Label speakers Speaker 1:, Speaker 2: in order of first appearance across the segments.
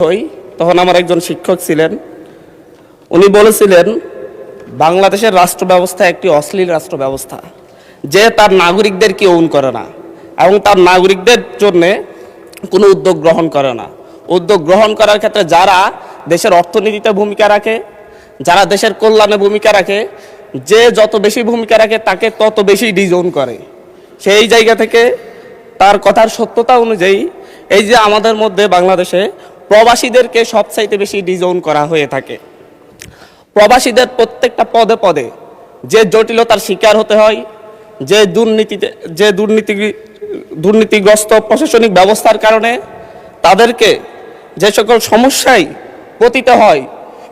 Speaker 1: হই তখন আমার একজন শিক্ষক ছিলেন, উনি বলেছিলেন বাংলাদেশের রাষ্ট্র ব্যবস্থা একটি অশ্লীল রাষ্ট্র ব্যবস্থা, যে তার নাগরিকদেরকে ওন করে না এবং তার নাগরিকদের জন্য কোনো উদ্যোগ গ্রহণ করে না। উদ্যোগ গ্রহণ করার ক্ষেত্রে যারা দেশের অর্থনীতিতে ভূমিকা রাখে, যারা দেশের কল্যাণে ভূমিকা রাখে, যে যত বেশি ভূমিকা রাখে তাকে তত বেশি ডিজোন করে। সেই জায়গা থেকে তার কথার সত্যতা অনুযায়ী এই যে আমাদের মধ্যে বাংলাদেশে প্রবাসীদেরকে সবচাইতে বেশি ডিজোন করা হয়ে থাকে। প্রবাসীদের প্রত্যেকটা পদে পদে যে জটিলতার শিকার হতে হয়, যে দুর্নীতিগ্রস্ত প্রশাসনিক ব্যবস্থার কারণে তাদেরকে যে সকল সমস্যায় পতিত হয়,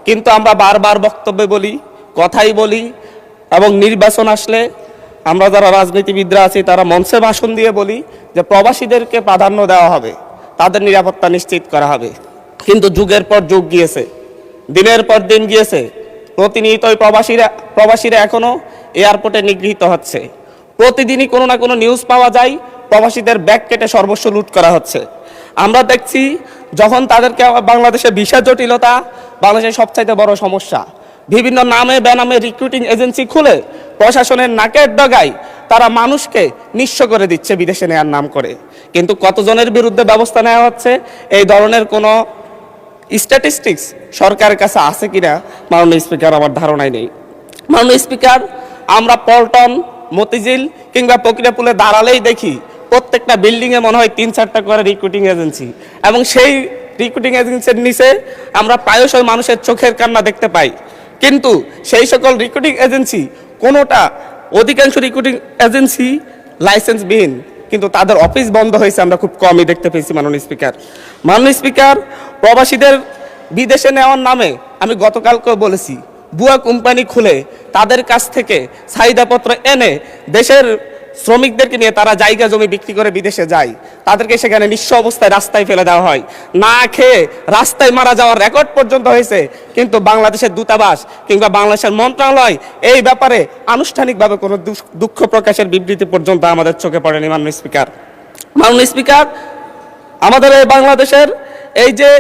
Speaker 1: কিন্তু আমরা বারবার বক্তব্যে বলি, কথাই বলি এবং নির্বাচন আসলে আমরা যারা রাজনীতিবিদরা আছি তারা মঞ্চে ভাষণ দিয়ে বলি যে প্রবাসীদেরকে প্রাধান্য দেওয়া হবে, তাদের নিরাপত্তা নিশ্চিত করা হবে। কিন্তু যুগের পর যুগ গিয়েছে, দিনের পর দিন গিয়েছে, প্রতিনিয়তই প্রবাসীরা এখনো এয়ারপোর্টে নিগৃহীত হচ্ছে। প্রতিদিনই কোনো না কোনো নিউজ পাওয়া যায় প্রবাসীদের ব্যাগ কেটে সর্বস্ব লুট করা হচ্ছে। আমরা দেখছি যখন তাদেরকে বাংলাদেশে ভিসা জটিলতা বাংলাদেশের সবচাইতে বড় সমস্যা, বিভিন্ন নামে বেনামে রিক্রুটিং এজেন্সি খুলে প্রশাসনের নাকের ডগায় তারা মানুষকে নিঃস্ব করে দিচ্ছে বিদেশে নেওয়ার নাম করে। কিন্তু কতজনের বিরুদ্ধে ব্যবস্থা নেওয়া হচ্ছে এই ধরনের কোনো স্ট্যাটিস্টিক্স সরকারের কাছে আছে কিনা মাননীয় স্পিকার আমার ধারণাই নেই। মাননীয় স্পিকার, আমরা পল্টন, মতিঝিল কিংবা প্রক্রিয়াপুলে দাঁড়ালেই দেখি প্রত্যেকটা বিল্ডিংয়ে মনে হয় 3-4টা করে রিক্রুটিং এজেন্সি, এবং সেই রিক্রুটিং এজেন্সির নিচে আমরা প্রায়শই মানুষের চোখের কান্না দেখতে পাই। কিন্তু সেই সকল রিক্রুটিং এজেন্সি কোনোটা, অধিকাংশ রিক্রুটিং এজেন্সি লাইসেন্সবিহীন, কিন্তু তাদের অফিস বন্ধ হয়েছে আমরা খুব কমই দেখতে পেয়েছি। মাননীয় স্পিকার, প্রবাসীদের বিদেশে নেওয়ার নামে আমি গতকালকেও বলেছি, ভুয়া কোম্পানি খুলে তাদের কাছ থেকে চাহিদাপত্র এনে দেশের শ্রমিকদেরকে নিয়ে তারা জায়গা জমি বিক্রি করে বিদেশে যায়, তাদেরকে সেখানে নিঃস্ব অবস্থায় রাস্তায় ফেলে দেওয়া হয়, না খেয়ে রাস্তায় মারা যাওয়ার রেকর্ড পর্যন্ত হয়েছে। কিন্তু বাংলাদেশের দূতাবাস কিংবা বাংলাদেশের মন্ত্রণালয় এই ব্যাপারে আনুষ্ঠানিকভাবে কোনো দুঃখ প্রকাশের বিবৃতি পর্যন্ত আমাদের চোখে পড়েনি। মাননীয় স্পিকার, আমাদের এই বাংলাদেশের এই যে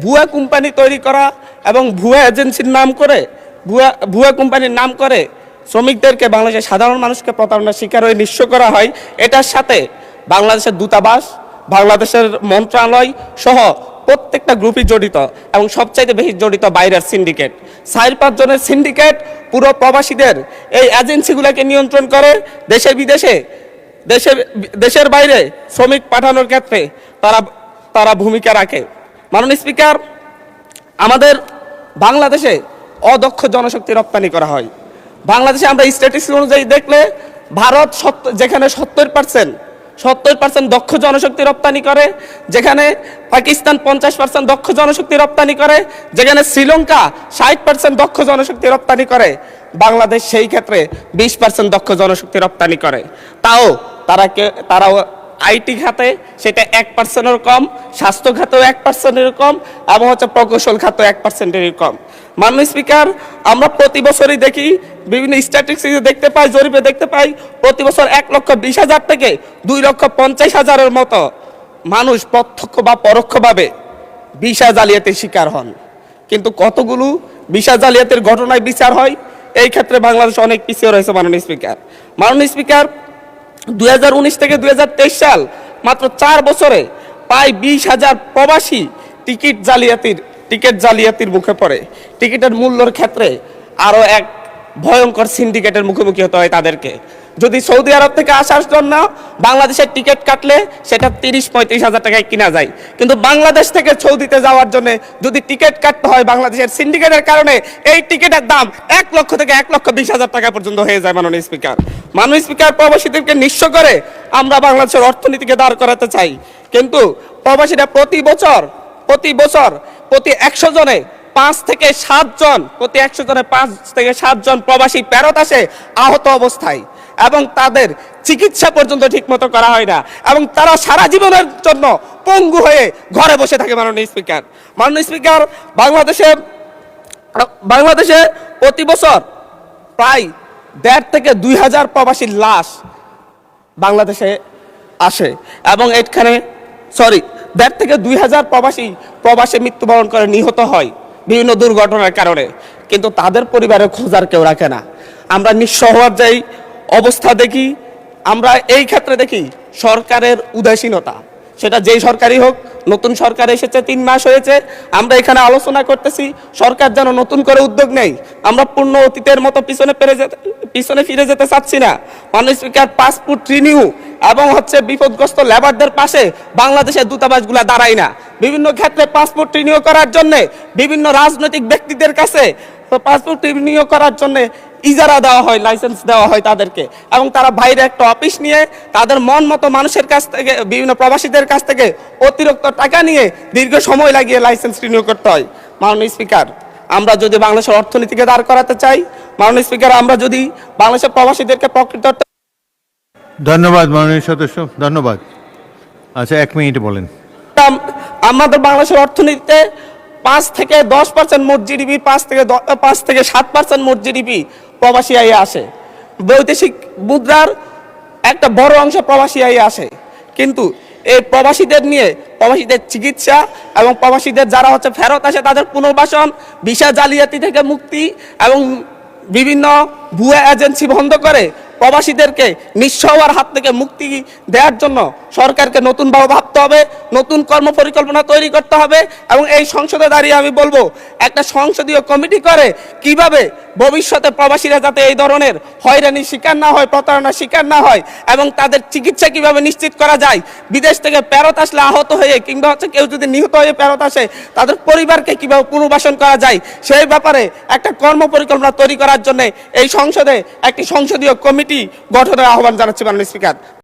Speaker 1: ভুয়া কোম্পানি তৈরি করা এবং ভুয়া এজেন্সির নাম করে, ভুয়া কোম্পানির নাম করে শ্রমিকদেরকে, বাংলাদেশের সাধারণ মানুষকে প্রতারণার শিকার হয়ে নিঃস্ব করা হয়, এটার সাথে বাংলাদেশের দূতাবাস, বাংলাদেশের মন্ত্রণালয় সহ প্রত্যেকটা গ্রুপই জড়িত, এবং সবচাইতে বেশি জড়িত বাইরের সিন্ডিকেট। 4-5 জনের সিন্ডিকেট পুরো প্রবাসীদের এই এজেন্সিগুলোকে নিয়ন্ত্রণ করে। দেশের বাইরে শ্রমিক পাঠানোর ক্ষেত্রে তারা ভূমিকা রাখে। মাননীয় স্পিকার, আমাদের বাংলাদেশে অদক্ষ জনশক্তি রপ্তানি করা হয়। বাংলাদেশে আমরা স্ট্যাটিস্টিক্স অনুযায়ী দেখলে ভারত যেখানে 70% দক্ষ জনশক্তি রপ্তানি করে, যেখানে পাকিস্তান 50% দক্ষ জনশক্তি রপ্তানি করে, যেখানে শ্রীলঙ্কা 60% দক্ষ জনশক্তি রপ্তানি করে, বাংলাদেশ সেই ক্ষেত্রে 20% দক্ষ জনশক্তি রপ্তানি করে। তারাও আইটি খাতে সেটা 1%-এর কম, স্বাস্থ্য খাতেও 1%-এর কম, এবং প্রকৌশল খাতেও 1%-এর কম। মাননীয় স্পিকার, আমরা প্রতি বছরই দেখি, বিভিন্ন স্ট্যাটিস্টিক্সে দেখতে পাই, জরিপে দেখতে পাই, প্রতি বছর 1,20,000 থেকে 2,50,000-এর মতো মানুষ প্রত্যক্ষ বা পরোক্ষভাবে ভিসা জালিয়াতির শিকার হন। কিন্তু কতগুলো ভিসা জালিয়াতির ঘটনায় বিচার হয়, এই ক্ষেত্রে বাংলাদেশ অনেক পিছিয়ে রয়েছে। মাননীয় স্পিকার, 2019 থেকে 2023 সাল মাত্র 4 বছরে প্রায় 20,000 প্রবাসী টিকিট জালিয়াতির মুখে পড়ে। টিকিটের মূল্যের ক্ষেত্রে আরও এক ভয়ঙ্কর সিন্ডিকেটের মুখোমুখি হতে হয় তাদেরকে। যদি সৌদি আরব থেকে আসার জন্য বাংলাদেশের টিকিট কাটলে সেটা 30-35,000 টাকায় কিনা যায়, কিন্তু বাংলাদেশ থেকে সৌদিতে যাওয়ার জন্য যদি টিকিট কাটতে হয় বাংলাদেশের সিন্ডিকেটের কারণে এই টিকিটের দাম 1 লক্ষ থেকে 1,20,000 টাকা পর্যন্ত হয়ে যায়। মাননীয় স্পিকার, প্রবাসীদেরকে নিঃস্ব করে আমরা বাংলাদেশের অর্থনীতিকে দাঁড় করাতে চাই, কিন্তু প্রবাসীরা প্রতি বছর প্রতি 100 জনে 5 থেকে 7 জন প্রবাসী ফেরত আসে আহত অবস্থায়, এবং তাদের চিকিৎসা পর্যন্ত ঠিকমতো করা হয় না, এবং তারা সারা জীবনের জন্য পঙ্গু হয়ে ঘরে বসে থাকে। মাননীয় স্পিকার, বাংলাদেশে প্রতি বছর প্রায় 1,500 থেকে 2,000 প্রবাসীর লাশ বাংলাদেশে আসে, এবং 1.5 থেকে 2,000 প্রবাসে মৃত্যুবরণ করে নিহত হয় বিভিন্ন দুর্ঘটনার কারণে, কিন্তু তাদের পরিবারের খোঁজার কেউ রাখে না। আমরা নিঃস্ব হওয়ার যেই অবস্থা দেখি, আমরা এই ক্ষেত্রে দেখি সরকারের উদাসীনতা। সেটা যেই সরকারই হোক, নতুন সরকার এসেছে 3 মাস হয়েছে, আমরা এখানে আলোচনা করতেছি সরকার যেন নতুন করে উদ্যোগ নেই। আমরা পূর্ণ অতীতের মতো পিছনে ফিরে যেতে চাচ্ছি না। মাননীয় স্পিকার, পাসপোর্ট রিনিউ এবং বিপদগ্রস্ত লেবারদের পাশে বাংলাদেশের দূতাবাসগুলো দাঁড়ায় না। বিভিন্ন ক্ষেত্রে পাসপোর্ট রিনিউ করার জন্য বিভিন্ন রাজনৈতিক ব্যক্তিদের কাছে পাসপোর্ট রিনিউ করার জন্য ইজারা দেওয়া হয়, লাইসেন্স দেওয়া হয় তাদেরকে, এবং তারা বাইরে একটা অফিস নিয়ে তাদের মন মতো মানুষের কাছ থেকে, বিভিন্ন প্রবাসীদের কাছ থেকে অতিরিক্ত টাকা নিয়ে দীর্ঘ সময় লাগিয়ে লাইসেন্স রিনিউ করতে হয়। মাননীয় স্পিকার, আমরা যদি বাংলাদেশের অর্থনীতিকে দাঁড় করাতে চাই, মাননীয় স্পিকার, আমরা যদি বাংলাদেশের প্রবাসীদেরকে প্রকৃত
Speaker 2: ধন্যবাদ মাননীয় সদস্য, ধন্যবাদ। আচ্ছা, 1 মিনিট বলেন।
Speaker 1: আমাদের বাংলাদেশের অর্থনীতিতে 5 থেকে 10% মোট জিডিপি, 5 থেকে 7% মোট জিডিপি প্রবাসী আয়ে আসে। বৈদেশিক মুদ্রার একটা বড় অংশ প্রবাসী আয়ে আসে, কিন্তু এই প্রবাসীদের নিয়ে, প্রবাসীদের চিকিৎসা এবং প্রবাসীদের যারা ফেরত আসে তাদের পুনর্বাসন, ভিসা জালিয়াতি থেকে মুক্তি এবং বিভিন্ন ভুয়া এজেন্সি বন্ধ করে প্রবাসীদেরকে নিঃস্ব হওয়ার হাত থেকে মুক্তি দেওয়ার জন্য সরকারকে নতুনভাবে ভাবতে হবে, নতুন কর্মপরিকল্পনা তৈরি করতে হবে। এবং এই সংসদে দাঁড়িয়ে আমি বলবো, একটা সংসদীয় কমিটি করে কিভাবে ভবিষ্যতে প্রবাসীরা যাতে এই ধরনের হয়রানির শিকার না হয়, প্রতারণার শিকার না হয়, এবং তাদের চিকিৎসা কিভাবে নিশ্চিত করা যায়, বিদেশ থেকে ফেরত আসলে আহত হয়ে কিংবা কেউ যদি নিহত হয়ে ফেরত আসে তাদের পরিবারকে কিভাবে পুনর্বাসন করা যায়, সেই ব্যাপারে একটা কর্মপরিকল্পনা তৈরি করার জন্য এই সংসদে একটি সংসদীয় কমিটি গঠনের আহ্বান জানাচ্ছি মাননীয় স্পিকার।